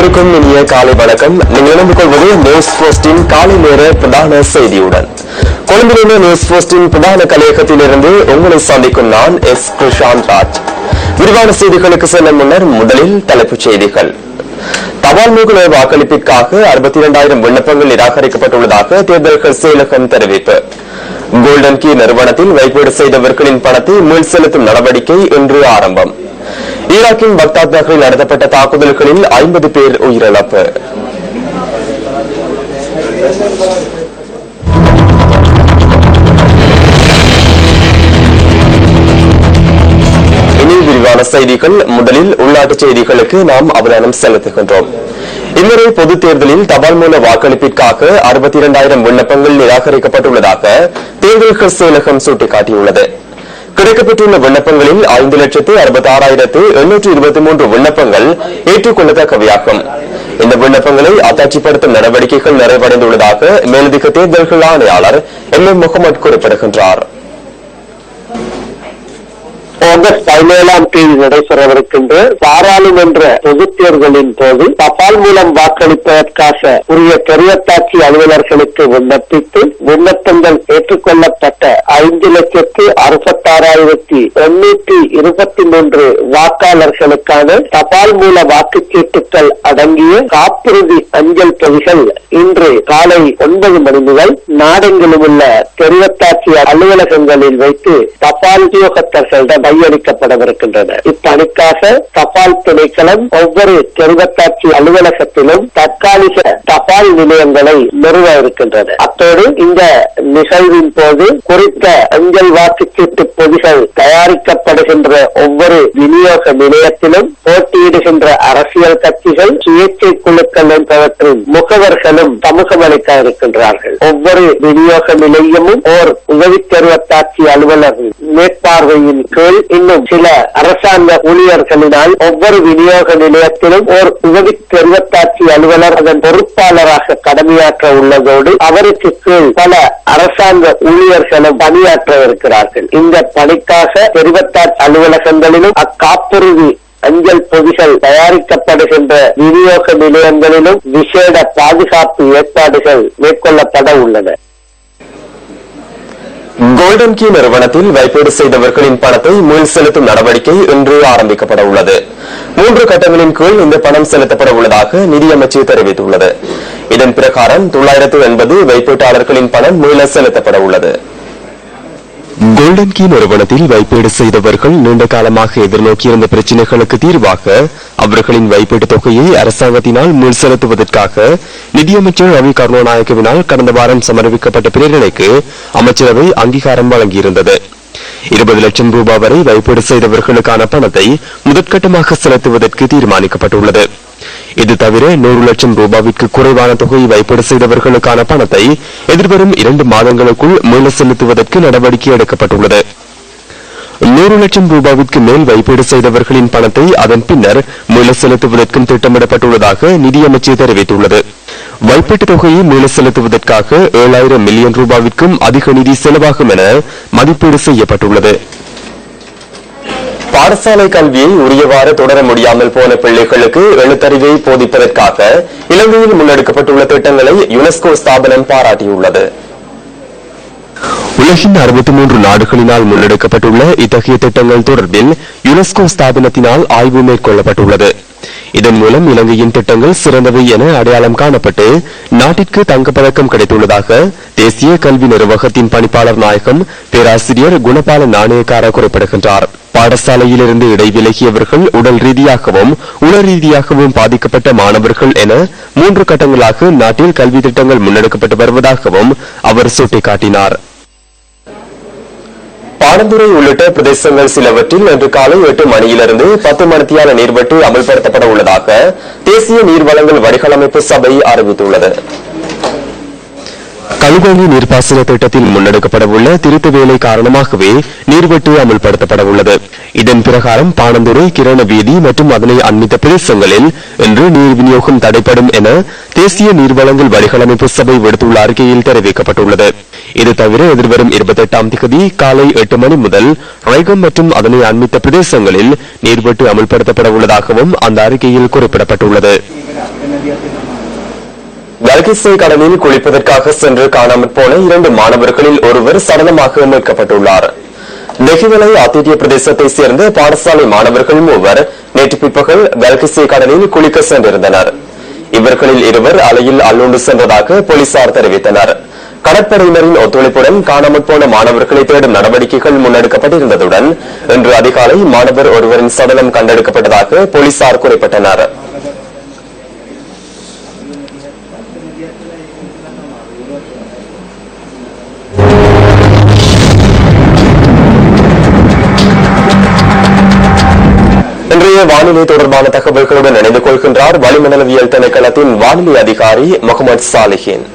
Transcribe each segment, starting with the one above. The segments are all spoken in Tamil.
அனைவருக்கும் இனிய காலை வணக்கம். நீங்கள் இணைந்து கொள்வது நியூஸ் போஸ்டின் காலை நேர பிரதான செய்தியுடன். கொழும்பிலுள்ள நியூஸ் போஸ்டின் பிரதான கலையகத்திலிருந்து உங்களை சந்திக்கும் நான் எஸ் கிருஷாந்த் ராஜ். விரிவான செய்திகளுக்கு செல்லும் முன்னர் முதலில் தலைப்புச் செய்திகள். தபால் மூல வாக்களிப்பிற்காக 62,000 விண்ணப்பங்கள் நிராகரிக்கப்பட்டுள்ளதாக தேர்தல்கள் செயலகம் தெரிவிப்பு. கோல்டன் கீ நிறுவனத்தில் வைப்பீடு செய்தவர்களின் பணத்தை மீள் செலுத்தும் நடவடிக்கை இன்று ஆரம்பம். ஈராக்கின் பக்தாத் நகரில் நடத்தப்பட்ட தாக்குதல்களில் 50 பேர் உயிரிழப்பு. இனி விரிவான செய்திகள். முதலில் உள்நாட்டு செய்திகளுக்கு நாம் அவதானம் செலுத்துகின்றோம். இம்முறை பொதுத் தேர்தலில் தபால் மூல வாக்களிப்பிற்காக 62,000 விண்ணப்பங்கள் நிராகரிக்கப்பட்டுள்ளதாக தேர்தல்கள் செயலகம் சுட்டிக்காட்டியுள்ளது. கிடைக்கப்பெற்றுள்ள விண்ணப்பங்களில் 5,66,823 விண்ணப்பங்கள் ஏற்றுக்கொள்ளத்தக்கவையாகும். இந்த விண்ணப்பங்களை அத்தாட்சிப்படுத்தும் நடவடிக்கைகள் நிறைவடைந்துள்ளதாக மேலதிக தேர்தல்கள் ஆணையாளர் எம் முகமது குறிப்பிடுகின்றார். ஆகஸ்ட் 17ஆம் தேதி நடைபெறவிருக்கின்ற பாராளுமன்ற பொதுத் தேர்தலின் போது தபால் மூலம் வாக்களிப்பதற்காக உரிய தெரிவத்தாட்சி அலுவலர்களுக்கு விண்ணப்பித்து விண்ணப்பங்கள் ஏற்றுக்கொள்ளப்பட்ட 5,66,823 வாக்காளர்களுக்கான தபால் மூல வாக்குச்சீட்டுகள் அடங்கிய காப்புறுதி அஞ்சல் பொதிகள் இன்று காலை 9 மணி முதல் நாடெங்கிலும் உள்ள தெரிவத்தாட்சி அலுவலகங்களில் வைத்து தபால் உத்தியோகத்தர்களிடம் கையளிக்கப்படவிருக்கின்றன. இப்பணிக்காக தபால் திணைக்களம் ஒவ்வொரு தெரிவத்தாட்சி அலுவலகத்திலும் தற்காலிக தபால் நிலையங்களை நிறுவ இருக்கின்றன. அத்தோடு இந்த நிகழ்வின் போது குறித்த அஞ்சல் வாக்குச்சீட்டு பொதிகள் தயாரிக்கப்படுகின்ற ஒவ்வொரு விநியோக நிலையத்திலும் போட்டியிடுகின்ற அரசியல் கட்சிகள், சுயேட்சை குழுக்கள் என்பவற்றின் முகவர்களும் சமூகமளிக்க இருக்கின்றார்கள். ஒவ்வொரு விநியோக நிலையமும் ஓர் உதவி தெரிவத்தாட்சி அலுவலர் மேற்பார்வையின் கீழ் இன்னும் சில அரசாங்க ஊழியர்களினால் ஒவ்வொரு விநியோக நிலையத்திலும் ஓர் உதவி தெரிவத்தாட்சி அலுவலர் அதன் பொறுப்பாளராக கடமையாற்ற உள்ளதோடு அவருக்கு கீழ் பல அரசாங்க ஊழியர்களும் பணியாற்ற இருக்கிறார்கள். இந்த பணிக்காக தெரிவத்தாட்சி அலுவலகங்களிலும் அக்காப்புறுதி அஞ்சல் பொதிகள் தயாரிக்கப்படுகின்ற விநியோக நிலையங்களிலும் விசேட பாதுகாப்பு ஏற்பாடுகள் மேற்கொள்ளப்பட உள்ளன. கோல்டன் கீ நிறுவனத்தில் வைப்பீடு செய்தவர்களின் பணத்தை மீள் செலுத்தும் நடவடிக்கை இன்று ஆரம்பிக்கப்பட உள்ளது. 3 கட்டங்களின் கீழ் இந்த பணம் செலுத்தப்பட உள்ளதாக நிதியமைச்சு தெரிவித்துள்ளது. இதன் பிரகாரம் 980 வைப்பீட்டாளர்களின் பணம் மீள செலுத்தப்பட உள்ளது. கோல்டன் கீ நிறுவனத்தில் வைப்பீடு செய்தவர்கள் நீண்ட காலமாக எதிர்நோக்கியிருந்த பிரச்சினைகளுக்கு தீர்வாக அவர்களின் வைப்பீட்டு தொகையை அரசாங்கத்தினால் மீள் செலுத்துவதற்காக நிதியமைச்சர் ரவி கருணாநாயக்கவினால் கடந்த வாரம் சமர்ப்பிக்கப்பட்ட பிரேரணைக்கு அமைச்சரவை அங்கீகாரம் வழங்கியிருந்தது. 20 லட்சம் ரூபாய் வரை வைப்பீடு செய்தவர்களுக்கான பணத்தை முதற்கட்டமாக செலுத்துவதற்கு தீர்மானிக்கப்பட்டுள்ளது. இது தவிர 100 லட்சம் ரூபாய்க்கு குறைவான தொகையை வைப்பீடு செய்தவர்களுக்கான பணத்தை எதிர்வரும் 2 மாதங்களுக்குள் மீள செலுத்துவதற்கு நடவடிக்கை எடுக்கப்பட்டுள்ளது. 100 லட்சம் ரூபாய்க்கு மேல் வைப்பீடு செய்தவர்களின் பணத்தை அதன் பின்னர் மீள செலுத்துவதற்கும் திட்டமிடப்பட்டுள்ளதாக நிதியமைச்சு தெரிவித்துள்ளது. வைப்பீட்டு தொகையை மீள செலுத்துவதற்காக 7,000 மில்லியன் ரூபாய்க்கும் அதிக நிதி செலவாகும் என மதிப்பீடு செய்யப்பட்டுள்ளது. பாடசாலை கல்வியை உரியவாறு தொடர முடியாமல் போன பிள்ளைகளுக்கு எழுத்தறிவை போதிப்பதற்காக இலங்கையில் முன்னெடுக்கப்பட்டுள்ள திட்டங்களை யுனெஸ்கோ ஸ்தாபனம் பாராட்டியுள்ளது. உலகின் 63 நாடுகளினால் முன்னெடுக்கப்பட்டுள்ள இத்தகைய திட்டங்கள் தொடர்பில் யுனெஸ்கோ ஸ்தாபனத்தினால் ஆய்வு மேற்கொள்ளப்பட்டுள்ளது. இதன் மூலம் இலங்கையின் திட்டங்கள் சிறந்தவை என அடையாளம் காணப்பட்டு நாட்டிற்கு தங்கப்பதக்கம் கிடைத்துள்ளதாக தேசிய கல்வி நிர்வாகத்தின் பணிப்பாளர் நாயகம் பேராசிரியர் குணபால நாணயக்கார குறிப்பிடுகின்றார். பாடசாலையிலிருந்து இடைவிலகியவர்கள், உடல் ரீதியாகவும் உள ரீதியாகவும் பாதிக்கப்பட்ட மாணவர்கள் என 3 கட்டங்களாக நாட்டில் கல்வி திட்டங்கள் முன்னெடுக்கப்பட்டு வருவதாகவும் அவர் சுட்டிக்காட்டினார். பாடந்துறை உள்ளிட்ட பிரதேசங்கள் சிலவற்றில் இன்று காலை 8 மணியிலிருந்து 10 மணித்தியால நீர்வெட்டு அமல்படுத்தப்பட உள்ளதாக தேசிய நீர்வளங்கள் வடிகாலமைப்பு சபை அறிவித்துள்ளது. கழுகோங்கி நீர்ப்பாசன திட்டத்தில் முன்னெடுக்கப்படவுள்ள திருத்த வேலை காரணமாகவே நீர்வெட்டு அமல்படுத்தப்பட உள்ளது. இதன் பிரகாரம் பாணந்துறை, கிரண வீதி மற்றும் அதனை அண்மித்த பிரதேசங்களில் இன்று நீர் விநியோகம் தடைப்படும் என தேசிய நீர்வளங்கள் வடிகளமைப்பு சபை விடுத்துள்ள அறிக்கையில் தெரிவிக்கப்பட்டுள்ளது. இது தவிர எதிர்வரும் 28ஆம் தேதி காலை 8 மணி முதல் ரைகம் மற்றும் அதனை அண்மித்த பிரதேசங்களில் நீர்வெட்டு அமல்படுத்தப்பட உள்ளதாகவும் அந்த அறிக்கையில் குறிப்பிடப்பட்டுள்ளது. கல்கிஸ்ஸை கடலில் குளிப்பதற்காக சென்று காணாமற் போன 2 மாணவர்களில் ஒருவர் சடலமாக மீட்கப்பட்டுள்ளார். நெகிவலை ஆத்திரிய பிரதேசத்தை சேர்ந்த பாடசாலை மாணவர்கள் 3 நேற்று பிற்பகல் கல்கிஸ்ஸை கடலில் குளிக்க சென்றிருந்தனர். இவர்களில் 2 அலையில் அள்ளுண்டு சென்றதாக போலீசார் தெரிவித்தனர். கடற்படையினரின் ஒத்துழைப்புடன் காணாமற் போன மாணவர்களை தேடும் நடவடிக்கைகள் முன்னெடுக்கப்பட்டிருந்ததுடன் இன்று அதிகாலை மாணவர் ஒருவரின் சடலம் கண்டெடுக்கப்பட்டதாக போலீசார் குறிப்பிட்டனர். இன்றைய வானிலை தொடர்பான தகவல்களுடன் இணைந்து கொள்கின்றார் வளிமண்டலவியல் திணைக்களத்தின் வானிலை அதிகாரி முகமது சாலிஹின்.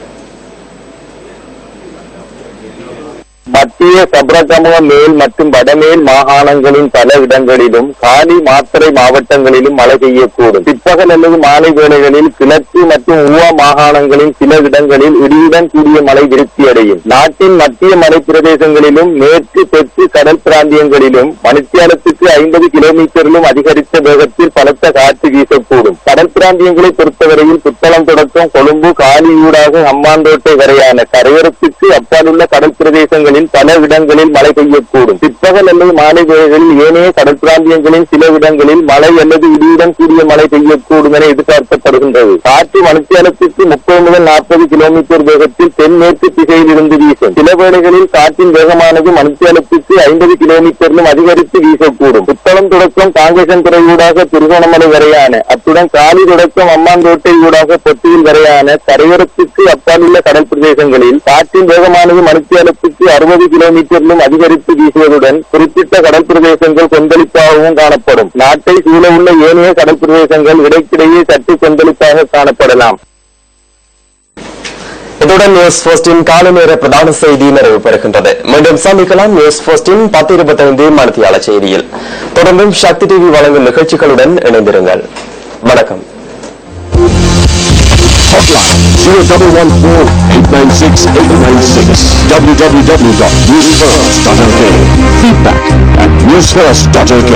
மத்திய சப்ரகமுக மேல் மற்றும் வடமேல் மாகாணங்களின் பல இடங்களிலும் காலி மாத்தறை மாவட்டங்களிலும் மழை பெய்யக்கூடும். பிற்பகல் அல்லது மாலை வேளைகளில் கிழக்கு மற்றும் ஊவா மாகாணங்களின் சில இடங்களில் இடியுடன் கூடிய மழை விருத்தியடையும். நாட்டின் மத்திய மலை பிரதேசங்களிலும் மேற்கு தெற்கு கடல் பிராந்தியங்களிலும் மணித்தியாலத்துக்கு 50 கிலோமீட்டரிலும் அதிகரித்த வேகத்தில் பலத்த காற்று வீசக்கூடும். கடல் பிராந்தியங்களை பொறுத்தவரையில் புத்தளம் தொடக்கம் கொழும்பு, காலி ஊடாக ஹம்பாந்தோட்டை வரையான கரையோரத்துக்கு அப்பாலுள்ள கடல் பிரதேசங்களில் பல இடங்களில் மழை பெய்யக்கூடும். பிற்பகல் அல்லது மாலை வேளைகளில் ஏனைய கடல் பிராந்தியங்களின் சில இடங்களில் மழை அல்லது இடியுடன் கூடிய மழை பெய்யக்கூடும் என எதிர்பார்க்கப்படுகின்றது. காற்று மணித்தியாலத்திற்கு 30 முதல் 40 கிலோமீட்டர் வேகத்தில் தென்மேற்கு திசையில் இருந்து வீசும். சில வேளைகளில் காற்றின் வேகமானது மணித்தியாலத்திற்கு 50 கிலோமீட்டரிலும் அதிகரித்து வீசக்கூடும். புத்தளம் தொடக்கம் காங்கேசன்துறை ஊடாக திருகோணமலை வரையான அத்துடன் காலி தொடக்கம் அம்மாந்தோட்டை ஊடாக பொத்தியில் வரையான கரையோரத்துக்கு அப்பாலுள்ள கடல் பிரதேசங்களில் காற்றின் வேகமானது மணித்தியாலத்துக்கு 60 கிலோமீட்டரிலும் அதிகரித்து வீசுவதுடன் குறிப்பிட்ட கடல் பிரதேசங்கள் கொந்தளிப்பாகவும் காணப்படும். நாட்டை சூழ உள்ள ஏனைய கடல் பிரதேசங்கள் இடைக்கிடையே சற்று கொந்தளிப்பாக காணப்படலாம். இத்துடன் நியூஸ் போஸ்டின் காலை நேர பிரதான செய்தி நிறைவு பெறுகின்றது. மீண்டும் சந்திக்கலாம் நியூஸ் போஸ்டின் 10:25 மணித்தியால செய்தியில். தொடர்ந்தும் சக்தி டிவி வழங்கும் நிகழ்ச்சிகளுடன் இணைந்திருங்கள். வணக்கம். Hotline 0114-896-896 www.newsfirst.lk. Feedback at newsfirst.lk.